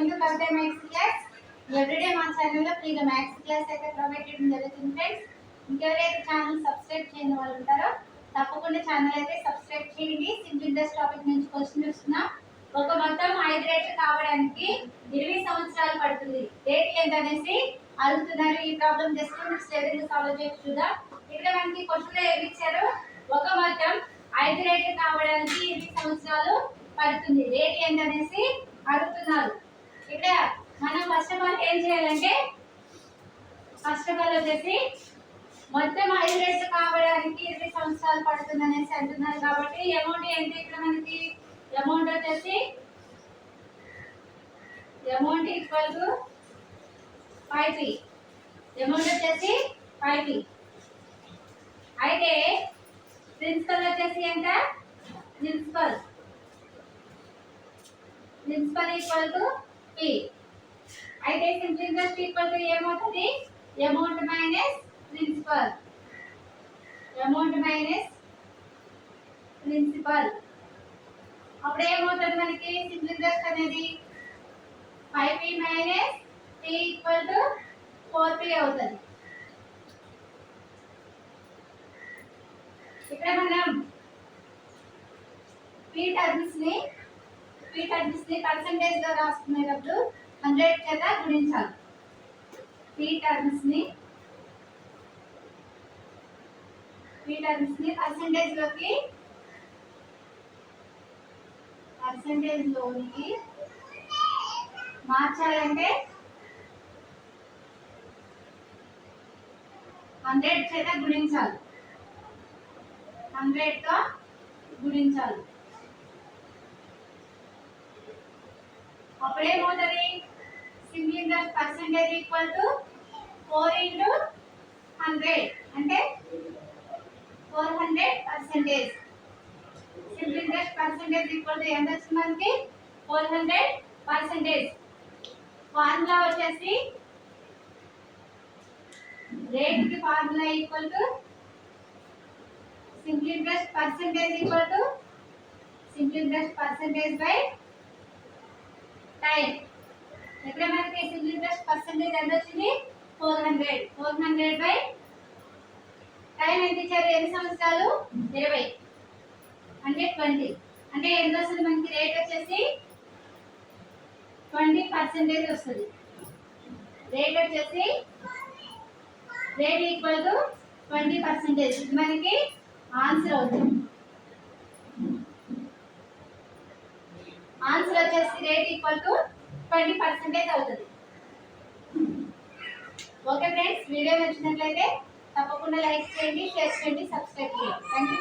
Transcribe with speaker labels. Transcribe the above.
Speaker 1: Welcome to Kavitha maths class. Everyday మా ఛానల్లో ఫ్రీగా మ్యాథ్స్ క్లాస్ అయితే ప్రొవైడ్ చేయడం జరుగుతుంది ఫ్రెండ్స్. ఇంకెవరైతే ఛానల్ సబ్స్క్రైబ్ చేయని వాళ్ళు ఉంటారో తప్పకుండా ఛానల్ అయితే సబ్స్క్రైబ్ చేయండి. సింపుల్ ఇంట్రెస్ట్ టాపిక్ నుంచి క్వశ్చన్ చూస్తున్నాం. ఒక మొత్తం 5 రేట్లు కావడానికి 20 సంవత్సరాలు పడుతుంది. రేట్ ఎంత అనేసి అడుగుతున్నారు. ఈ ప్రాబ్లం జస్ట్ స్టేబుల్ సాల్వ్ చేసి చూద్దాం. ఇక్కడ మనకి క్వశ్చన్ లో ఏమి ఇచ్చారు? ఒక మొత్తం 5 రేట్లు కావడానికి 20 సంవత్సరాలు పడుతుంది. రేట్ ఎంత అనేసి అడుగుతున్నారు. ఇక్కడ మనం ఫస్ట్ ఆఫ్ ఆల్ ఏం చేయాలంటే ఫస్ట్ ఆఫ్ ఆల్ వచ్చేసి మొత్తం 5 రేట్లు కావడానికి 20 సంవత్సరాలు పడుతుంది అనేసి అంటున్నారు. కాబట్టి అమౌంట్ ఎంత? ఇక్కడ మనకి అమౌంట్ వచ్చేసి amount equal to 5p. Amount వచ్చేసి 5p. అయితే ప్రిన్సిపల్ వచ్చేసి ఎంత? Principal equal to p. అయితే సింపుల్ ఇంట్రెస్ట్ ఈక్వల్ టు ఏమవుతుంది? Amount minus principal. Amount minus principal. అప్పుడు ఏమవుతుంది మనకి? సింపుల్ ఇంట్రెస్ట్ అనేది 5p minus p equal to 4p అవుతుంది. ఇక్కడ మనం p టర్మ్స్ ని పర్సెంటేజ్ లో రాసుకునేటప్పుడు 100 చేత గుణించాలి. p టర్మ్స్ ని పర్సెంటేజ్ లోనికి మార్చాలంటే 100 చేత గుణించాలి. 100 తో గుణించాలి. అప్పుడు ఏమవుతుంది? Simple interest percentage equal to 4 into 100 అంటే 400%. Simple interest percentage equal to ఎంత వచ్చింది మనకి? 400%. ఫార్ములా వచ్చేసి రేట్ కి formula equal to simple interest percentage by time. ఇక్కడ మనకి సింపుల్ ఇంట్రెస్ట్ పర్సెంటేజ్ ఎంత వచ్చింది? 400 బై టైం ఎంత ఇచ్చారు? 8 సంవత్సరాలు 20 అంటే 20 అంటే ఎంత వస్తుంది మనకి? రేట్ వచ్చేసి 20% వస్తుంది. రేట్ వచ్చేసి రేట్ ఈక్వల్ టు 20%. ఇది మనకి ఆన్సర్ అవుతుంది. ఆన్సర్ వచ్చేసి రేట్ ఈక్వల్ టు 20% అవుతుంది. ఓకే ఫ్రెండ్స్, వీడియో నచ్చినట్లయితే తప్పకుండా లైక్ చేయండి, షేర్ చేయండి, సబ్స్క్రైబ్ చేయండి. Thank you.